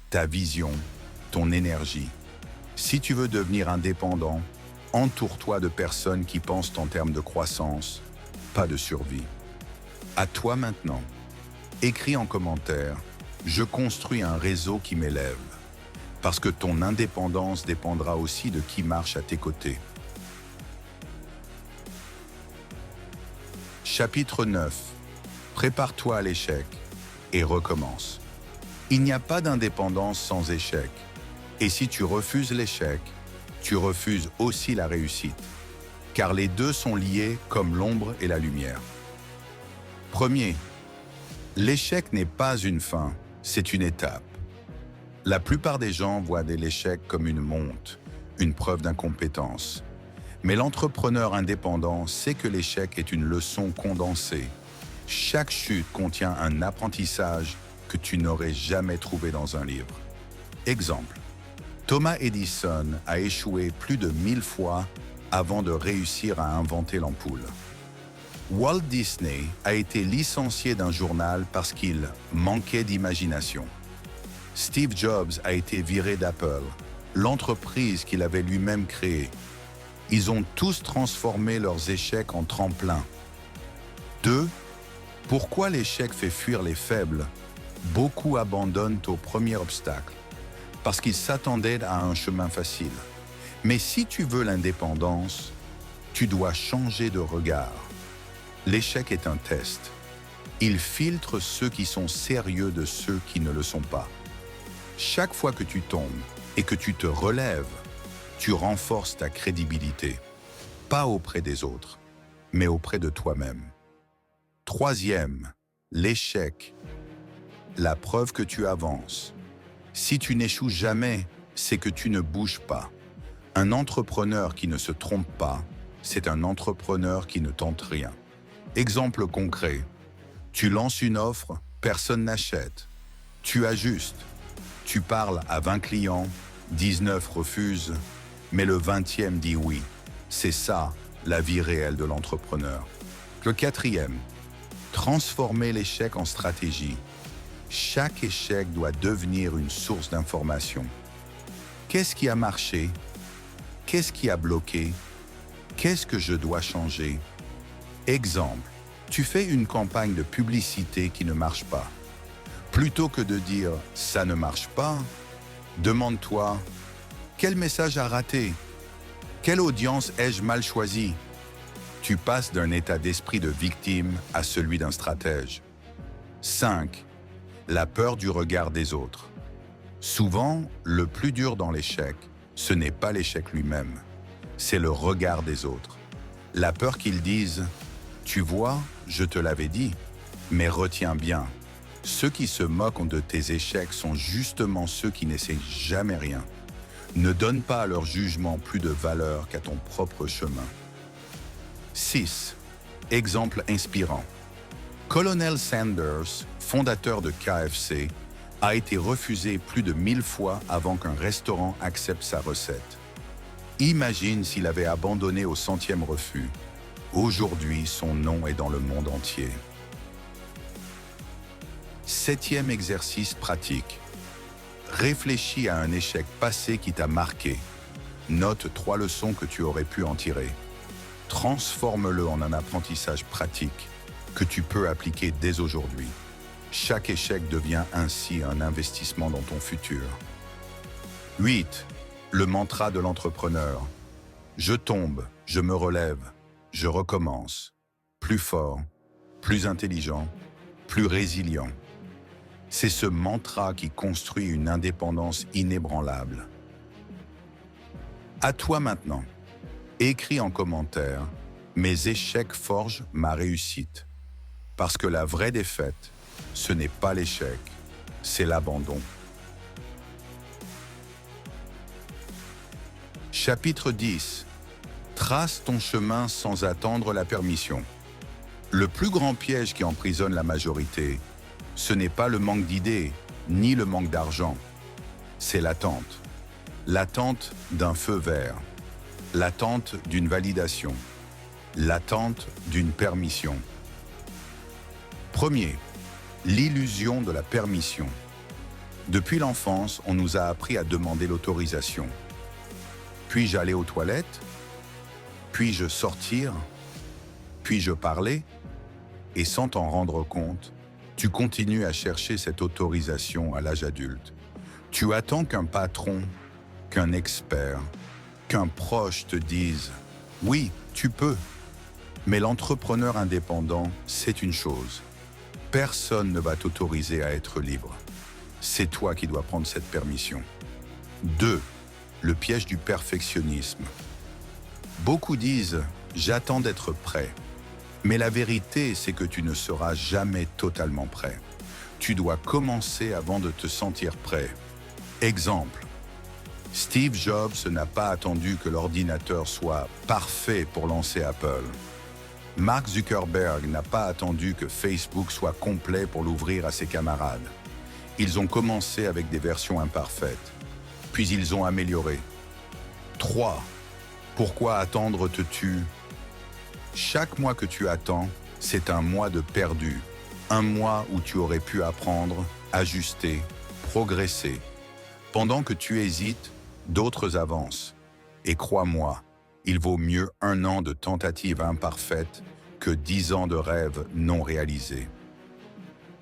ta vision, ton énergie. Si tu veux devenir indépendant, entoure-toi de personnes qui pensent en termes de croissance, pas de survie. À toi maintenant. Écris en commentaire « Je construis un réseau qui m'élève » parce que ton indépendance dépendra aussi de qui marche à tes côtés. Chapitre 9. Prépare-toi à l'échec et recommence. Il n'y a pas d'indépendance sans échec. Et si tu refuses l'échec, tu refuses aussi la réussite. Car les deux sont liés comme l'ombre et la lumière. Premier, l'échec n'est pas une fin, c'est une étape. La plupart des gens voient l'échec comme une honte, une preuve d'incompétence. Mais l'entrepreneur indépendant sait que l'échec est une leçon condensée. Chaque chute contient un apprentissage que tu n'aurais jamais trouvé dans un livre. Exemple, Thomas Edison a échoué plus de 1000 fois avant de réussir à inventer l'ampoule. Walt Disney a été licencié d'un journal parce qu'il manquait d'imagination. Steve Jobs a été viré d'Apple, l'entreprise qu'il avait lui-même créée. Ils ont tous transformé leurs échecs en tremplin. 2. Pourquoi l'échec fait fuir les faibles? Beaucoup abandonnent au premier obstacle, parce qu'ils s'attendaient à un chemin facile. Mais si tu veux l'indépendance, tu dois changer de regard. L'échec est un test. Il filtre ceux qui sont sérieux de ceux qui ne le sont pas. Chaque fois que tu tombes et que tu te relèves, tu renforces ta crédibilité, pas auprès des autres, mais auprès de toi-même. Troisième, l'échec. La preuve que tu avances. Si tu n'échoues jamais, c'est que tu ne bouges pas. Un entrepreneur qui ne se trompe pas, c'est un entrepreneur qui ne tente rien. Exemple concret. Tu lances une offre, personne n'achète. Tu ajustes. Tu parles à 20 clients, 19 refusent, mais le 20e dit oui. C'est ça, la vie réelle de l'entrepreneur. Le quatrième, transformer l'échec en stratégie. Chaque échec doit devenir une source d'information. Qu'est-ce qui a marché? Qu'est-ce qui a bloqué? Qu'est-ce que je dois changer? Exemple, tu fais une campagne de publicité qui ne marche pas. Plutôt que de dire « ça ne marche pas », demande-toi Quel message a raté? Quelle audience ai-je mal choisie? Tu passes d'un état d'esprit de victime à celui d'un stratège. 5. La peur du regard des autres. Souvent, le plus dur dans l'échec, ce n'est pas l'échec lui-même, c'est le regard des autres. La peur qu'ils disent « Tu vois, je te l'avais dit », mais retiens bien, ceux qui se moquent de tes échecs sont justement ceux qui n'essayent jamais rien. Ne donne pas à leur jugement plus de valeur qu'à ton propre chemin. 6. Exemple inspirant. Colonel Sanders, fondateur de KFC, a été refusé plus de 1000 fois avant qu'un restaurant accepte sa recette. Imagine s'il avait abandonné au 100e refus. Aujourd'hui, son nom est dans le monde entier. 7e exercice pratique. Réfléchis à un échec passé qui t'a marqué. Note 3 leçons que tu aurais pu en tirer. Transforme-le en un apprentissage pratique que tu peux appliquer dès aujourd'hui. Chaque échec devient ainsi un investissement dans ton futur. 8. Le mantra de l'entrepreneur. Je tombe, je me relève, je recommence. Plus fort, plus intelligent, plus résilient. C'est ce mantra qui construit une indépendance inébranlable. À toi maintenant. Écris en commentaire « Mes échecs forgent ma réussite ». Parce que la vraie défaite, ce n'est pas l'échec, c'est l'abandon. Chapitre 10. Trace ton chemin sans attendre la permission. Le plus grand piège qui emprisonne la majorité, ce n'est pas le manque d'idées, ni le manque d'argent. C'est l'attente. L'attente d'un feu vert. L'attente d'une validation. L'attente d'une permission. Premier, l'illusion de la permission. Depuis l'enfance, on nous a appris à demander l'autorisation. Puis-je aller aux toilettes? Puis-je sortir? Puis-je parler? Et sans t'en rendre compte, tu continues à chercher cette autorisation à l'âge adulte. Tu attends qu'un patron, qu'un expert, qu'un proche te dise « Oui, tu peux ». Mais l'entrepreneur indépendant, c'est une chose. Personne ne va t'autoriser à être libre. C'est toi qui dois prendre cette permission. 2. Le piège du perfectionnisme. Beaucoup disent « J'attends d'être prêt ». Mais la vérité, c'est que tu ne seras jamais totalement prêt. Tu dois commencer avant de te sentir prêt. Exemple. Steve Jobs n'a pas attendu que l'ordinateur soit parfait pour lancer Apple. Mark Zuckerberg n'a pas attendu que Facebook soit complet pour l'ouvrir à ses camarades. Ils ont commencé avec des versions imparfaites, puis ils ont amélioré. 3. Pourquoi attendre te tue? Chaque mois que tu attends, c'est un mois de perdu. Un mois où tu aurais pu apprendre, ajuster, progresser. Pendant que tu hésites, d'autres avancent. Et crois-moi, il vaut mieux 1 an de tentatives imparfaites que 10 ans de rêves non réalisés.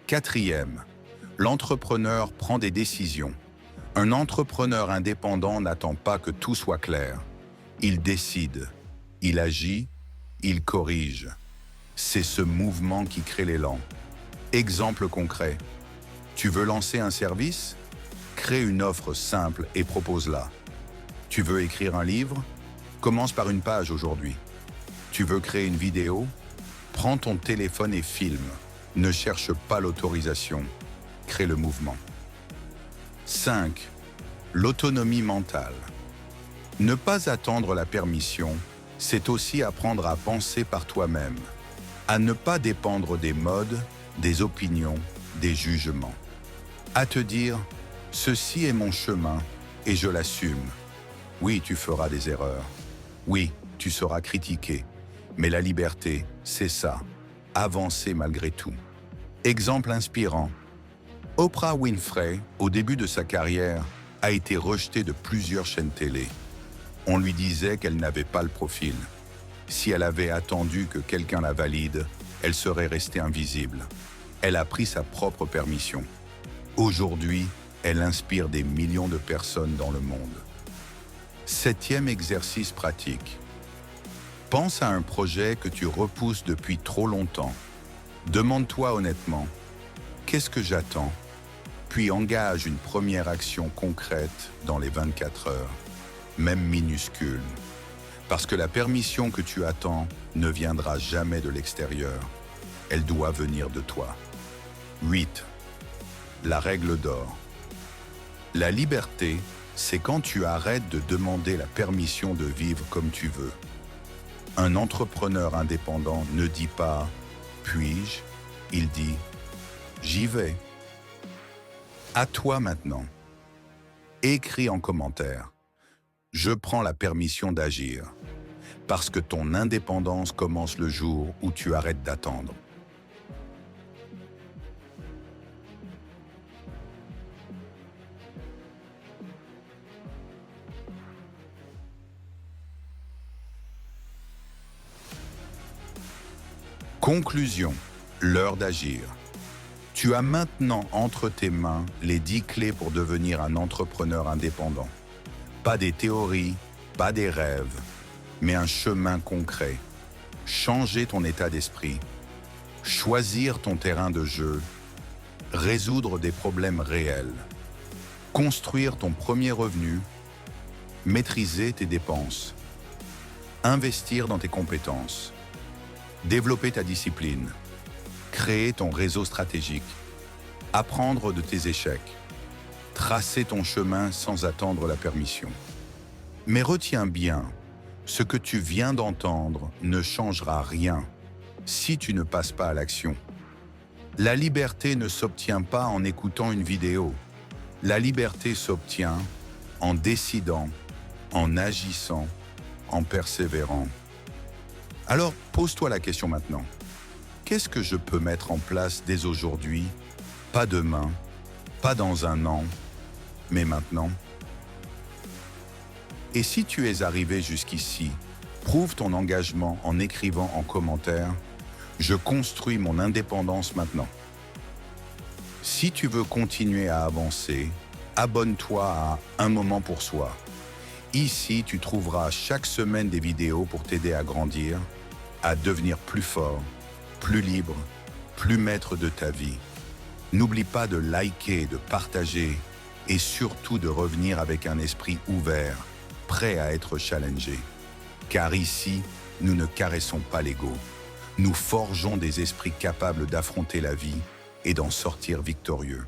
4. L'entrepreneur prend des décisions. Un entrepreneur indépendant n'attend pas que tout soit clair. Il décide, il agit, il corrige. C'est ce mouvement qui crée l'élan. Exemple concret. Tu veux lancer un service? Crée une offre simple et propose-la. Tu veux écrire un livre? Commence par une page aujourd'hui. Tu veux créer une vidéo? Prends ton téléphone et filme. Ne cherche pas l'autorisation. Crée le mouvement. 5. L'autonomie mentale. Ne pas attendre la permission, c'est aussi apprendre à penser par toi-même, à ne pas dépendre des modes, des opinions, des jugements. À te dire « Ceci est mon chemin et je l'assume ». Oui, tu feras des erreurs. Oui, tu seras critiqué. Mais la liberté, c'est ça. Avancer malgré tout. Exemple inspirant. Oprah Winfrey, au début de sa carrière, a été rejetée de plusieurs chaînes télé. On lui disait qu'elle n'avait pas le profil. Si elle avait attendu que quelqu'un la valide, elle serait restée invisible. Elle a pris sa propre permission. Aujourd'hui, elle inspire des millions de personnes dans le monde. 7e exercice pratique. Pense à un projet que tu repousses depuis trop longtemps. Demande-toi honnêtement, qu'est-ce que j'attends? Puis engage une première action concrète dans les 24 heures, même minuscule. Parce que la permission que tu attends ne viendra jamais de l'extérieur. Elle doit venir de toi. 8. La règle d'or. La liberté, c'est quand tu arrêtes de demander la permission de vivre comme tu veux. Un entrepreneur indépendant ne dit pas « puis-je », il dit « j'y vais ». À toi maintenant. Écris en commentaire « Je prends la permission d'agir » parce que ton indépendance commence le jour où tu arrêtes d'attendre. Conclusion, l'heure d'agir. Tu as maintenant entre tes mains les 10 clés pour devenir un entrepreneur indépendant. Pas des théories, pas des rêves, mais un chemin concret. Changer ton état d'esprit, choisir ton terrain de jeu, résoudre des problèmes réels, construire ton premier revenu, maîtriser tes dépenses, investir dans tes compétences, développer ta discipline, créer ton réseau stratégique, apprendre de tes échecs, tracer ton chemin sans attendre la permission. Mais retiens bien, ce que tu viens d'entendre ne changera rien si tu ne passes pas à l'action. La liberté ne s'obtient pas en écoutant une vidéo. La liberté s'obtient en décidant, en agissant, en persévérant. Alors, pose-toi la question maintenant. Qu'est-ce que je peux mettre en place dès aujourd'hui, pas demain, pas dans un an, mais maintenant? Et si tu es arrivé jusqu'ici, prouve ton engagement en écrivant en commentaire « Je construis mon indépendance maintenant ». Si tu veux continuer à avancer, abonne-toi à Un moment pour soi. Ici, tu trouveras chaque semaine des vidéos pour t'aider à grandir, à devenir plus fort, plus libre, plus maître de ta vie. N'oublie pas de liker, de partager et surtout de revenir avec un esprit ouvert, prêt à être challengé. Car ici, nous ne caressons pas l'ego. Nous forgeons des esprits capables d'affronter la vie et d'en sortir victorieux.